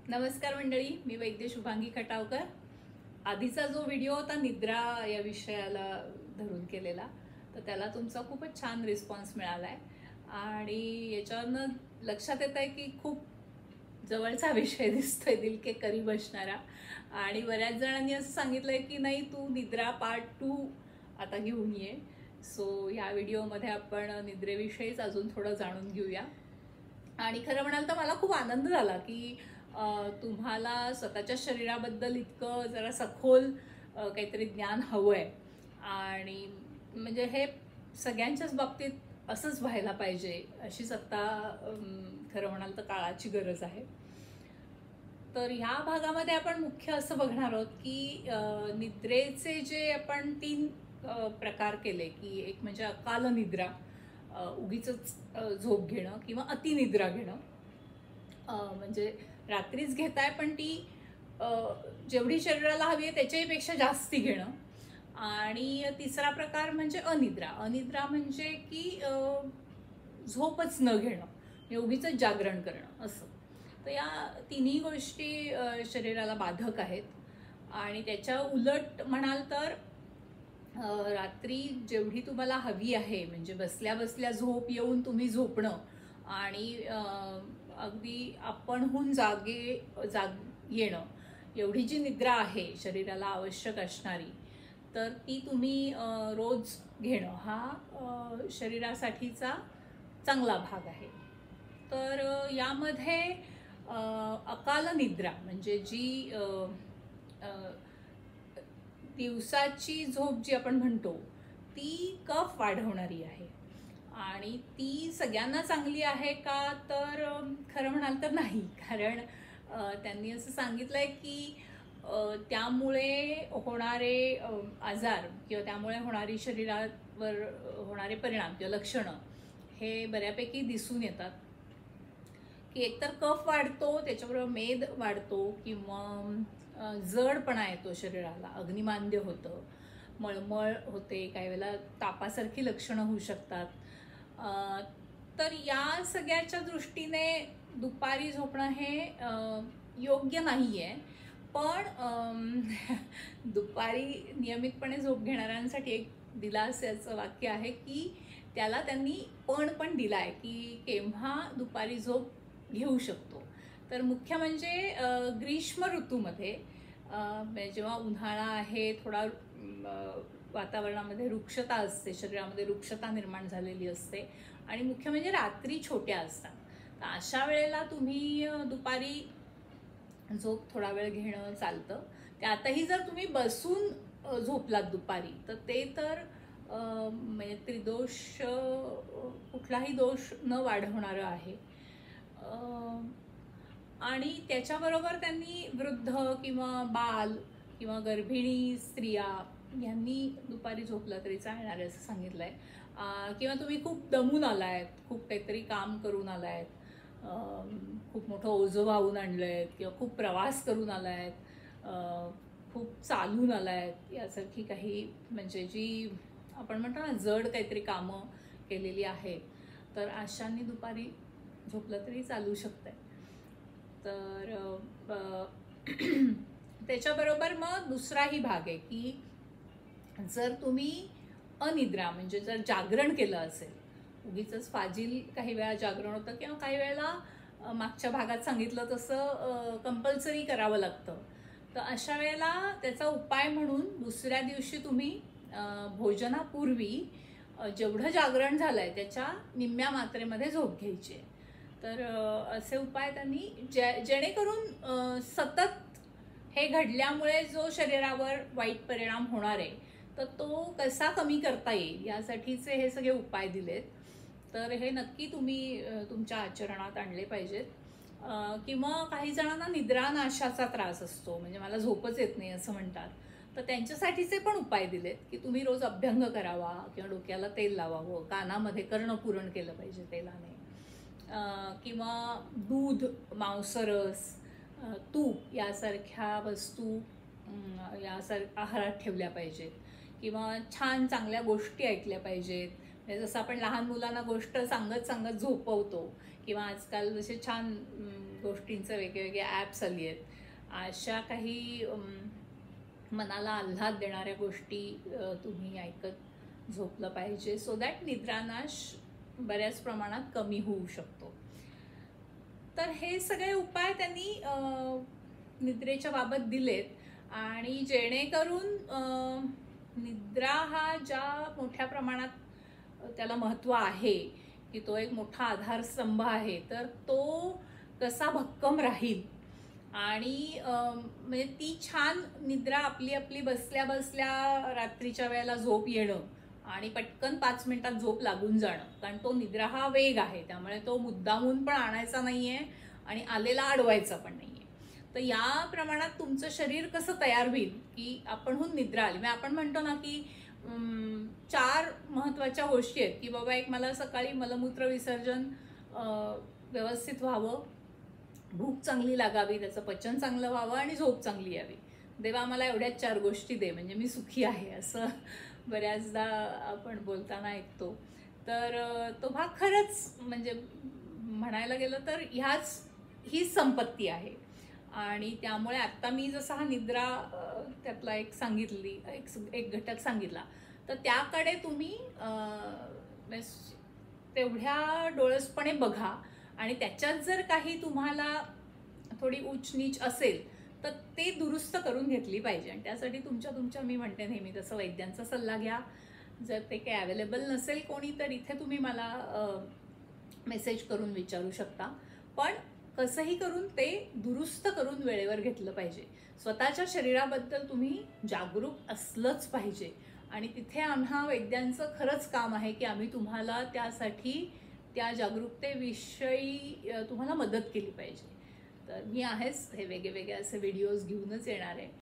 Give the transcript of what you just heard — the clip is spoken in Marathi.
नमस्कार मंडळी, मी वैद्य शुभांगी खटावकर। आधीचा जो व्हिडिओ होता निद्रा या विषयाला धरून केलेला, तर त्याला तुमचा खूपच छान रिस्पॉन्स मिळाला आहे आणि याच्यावरनं लक्षात येत आहे की खूप जवळचा विषय दिसतोय, दिल के करीब असणारा। आणि बऱ्याच जणांनी असं सांगितलंय की नाही, तू निद्रा पार्ट 2 आता घेऊन ये। सो या व्हिडिओमध्ये आपण निद्रेविषयीच अजून थोडं जाणून घेऊया। आणि खरं म्हणाल तर मला खूप आनंद झाला की तुम्हाला स्वतःच्या शरीराबद्दल इतकं जरा सखोल काहीतरी ज्ञान हवंय। आणि म्हणजे हे सगळ्यांच्याच बाबतीत असंच व्हायला पाहिजे, अशीच आता खरं म्हणाल तर काळाची गरज आहे। तर ह्या भागामध्ये आपण मुख्य असं बघणार आहोत की निद्रेचे जे आपण 3 प्रकार केले की एक म्हणजे अकाल निद्रा, उगीच झोप घेणं किंवा अतिनिद्रा घेणं, म्हणजे रात्रीच घेताय पण ती जेवढी शरीराला हवी आहे त्याच्यापेक्षा जास्ती घेणं। आणि तिसरा प्रकार म्हणजे अनिद्रा। अनिद्रा म्हणजे की झोपच न घेणं, उगीच जागरण करणं असं। तर या तिन्ही गोष्टी शरीराला बाधक आहेत। आणि त्याच्या उलट म्हणाल तर रात्री जेवढी तुम्हाला हवी आहे, म्हणजे बसल्या बसल्या झोप येऊन तुम्ही झोपणं आणि अगदी आपणहून जाग येणं, एवढी जी निद्रा आहे शरीराला आवश्यक असणारी, तर ती तुम्ही रोज घेणं हा शरीरासाठीचा चांगला भाग आहे। तर यामध्ये अकाल निद्रा म्हणजे जी दिवसाची झोप जी आपण म्हणतो ती कफ वाढवणारी आहे। आणि ती सगळ्यांना चांगली आहे का, तर खरं म्हणाल तर नाही। कारण त्यांनी असं सांगितलंय की त्यामुळे होणारे आजार किंवा त्यामुळे होणारी शरीरावर होणारे परिणाम किंवा लक्षणं हे बऱ्यापैकी दिसून येतात की एकतर कफ वाढतो, त्याच्याबरोबर मेद वाढतो किंवा जडपणा येतो शरीराला, अग्निमांद्य होतं, मळमळ होते, काही वेळेला तापासारखी लक्षणं होऊ शकतात। तर या सगळ्याच्या दृष्टीने दुपारी झोपणं हे योग्य नाही आहे। पण दुपारी नियमितपणे झोप घेणाऱ्यांसाठी एक दिलासाचं वाक्य आहे की त्याला त्यांनी पण दिला आहे की केव्हा दुपारी झोप घेऊ शकतो। तर मुख्य म्हणजे ग्रीष्म ऋतूमध्ये, जेव्हा उन्हाळा आहे, थोडा वातावरणामध्ये रुक्षता असते, शरीरामध्ये रुक्षता निर्माण झालेली असते आणि मुख्य म्हणजे रात्री छोट्या असतात। तर अशा वेळेला तुम्ही दुपारी झोप थोडा वेळ घेणं चालतं। त्यातही जर तुम्ही बसून झोपलात दुपारी तर ते तर म्हणजे त्रिदोष, कुठलाही दोष न वाढवणारं आहे। आणि त्याच्याबरोबर त्यांनी वृद्ध किंवा बाल किंवा गर्भिणी स्त्रिया यांनी दुपारी झोपलं तरी चालणार आहे असं सांगितलंय। किंवा तुम्ही खूप दमून आलायत, खूप काहीतरी काम करून आलायत, खूप मोठं ओझं वाहून आणलंय किंवा खूप प्रवास करून आलायत, खूप चालून आलायत, यासारखी काही म्हणजे जी आपण म्हणतो ना जड काहीतरी कामं केलेली आहेत, तर अशांनी दुपारी झोपलं तरी चालू शकतंय। तर त्याच्याबरोबर मग दुसराही भाग आहे की जर तुम्ही अनिद्रा म्हणजे जर जागरण केलं असेल, उगीच फाजील काही वेळा जागरण होतं किंवा काही वेळेला मागच्या भागात सांगितलं तसं कंपल्सरी करावं लागतं, तर अशा वेळेला त्याचा उपाय म्हणून दुसऱ्या दिवशी तुम्ही भोजनापूर्वी जेवढं जागरण झालंय त्याच्या निम्म्या मात्रेमध्ये झोप घ्यायची। तर असे उपाय त्यांनी जेणेकरून सतत हे घडल्यामुळे जो शरीरावर वाईट परिणाम होणार आहे तर तो कसा कमी करता येईल यासाठीचे हे सगळे उपाय दिलेत। तर हे नक्की तुम्ही तुमच्या आचरणात आणले पाहिजेत। किंवा काही जणांना निद्रानाशाचा त्रास असतो, म्हणजे मला झोपच येत नाही असं म्हणतात, तर त्यांच्यासाठीचे पण उपाय दिलेत की तुम्ही रोज अभ्यंग करावा किंवा डोक्याला तेल लावावं, कानामध्ये कर्णपुरण केलं पाहिजे तेलाने, किंवा दूध, मांसरस, तूप यासारख्या वस्तू आहारात ठेवल्या पाहिजेत, किंवा छान चांगल्या गोष्टी ऐकल्या पाहिजेत। म्हणजे जसं आपण लहान मुलांना गोष्ट सांगत सांगत झोपवतो, किंवा आजकाल जसे छान गोष्टींचे वेगवेगळे ॲप्स आली आहेत. अशा काही मनाला आल्हाद देणाऱ्या गोष्टी तुम्ही ऐकत झोपलं पाहिजे, सो दॅट निद्रानाश बऱ्याच प्रमाणात कमी होऊ शकतो. तर हे सगळे उपाय त्यांनी निद्रेच्या बाबत दिलेत आणि जेणेकरून निद्रा हा ज्या मोठ्या प्रमाणात त्याला महत्त्व आहे की तो एक मोठा आधारस्तंभ आहे, तर तो कसा भक्कम राहील आणि म्हणजे ती छान निद्रा आपली आपली बसल्या बसल्या रात्रीच्या वेळेला झोप येणं आणि पटकन 5 मिनिटात झोप लागून जाणं, कारण तो निद्रा हा वेग आहे, त्यामुळे तो मुद्दामून पण आणायचा नाहीये आणि आलेला अडवायचा पण नाहीये. तर या प्रमाणात तुमचं शरीर कसं तयार होईल की आपणहून निद्रा आली. म्हणजे आपण म्हणतो ना की 4 महत्त्वाच्या गोष्टी आहेत की बाबा, एक मला सकाळी मलमूत्र विसर्जन व्यवस्थित व्हावं, भूक चांगली लागावी, त्याचं पचन चांगलं व्हावं आणि झोप चांगली यावी. देवा मला एवढ्याच 4 गोष्टी दे म्हणजे मी सुखी आहे, असं बऱ्याचदा आपण बोलताना ऐकतो. तर तो भाग खरंच म्हणजे म्हणायला गेलं तर हीच संपत्ती आहे. आणि त्यामुळे आत्ता मी जसा हा निद्रा त्यातला एक घटक सांगितला, तर त्याकडे तुम्ही तेवढ्या डोळसपणे बघा आणि त्याच्यात जर काही तुम्हाला थोडी उच्च नीच असेल तर ते दुरुस्त करून घेतली पाहिजे. आणि त्यासाठी तुमच्या मी म्हणते नेहमी तसं वैद्यांचा सल्ला घ्या. जर ते काही अवेलेबल नसेल कोणी, तर इथे तुम्ही मला मेसेज करून विचारू शकता. पण कसंही करून ते दुरुस्त करून वेळेवर घेतलं पाहिजे. स्वतःच्या शरीराबद्दल तुम्ही जागरूक असलंच पाहिजे आणि तिथे आम्हा वैद्यांचं खरंच काम आहे की आम्ही तुम्हाला त्यासाठी त्या जागरूकतेविषयी तुम्हाला मदत केली पाहिजे. तर मी आहेच, हे वेगळे असे व्हिडिओज घेऊनच येणार आहे.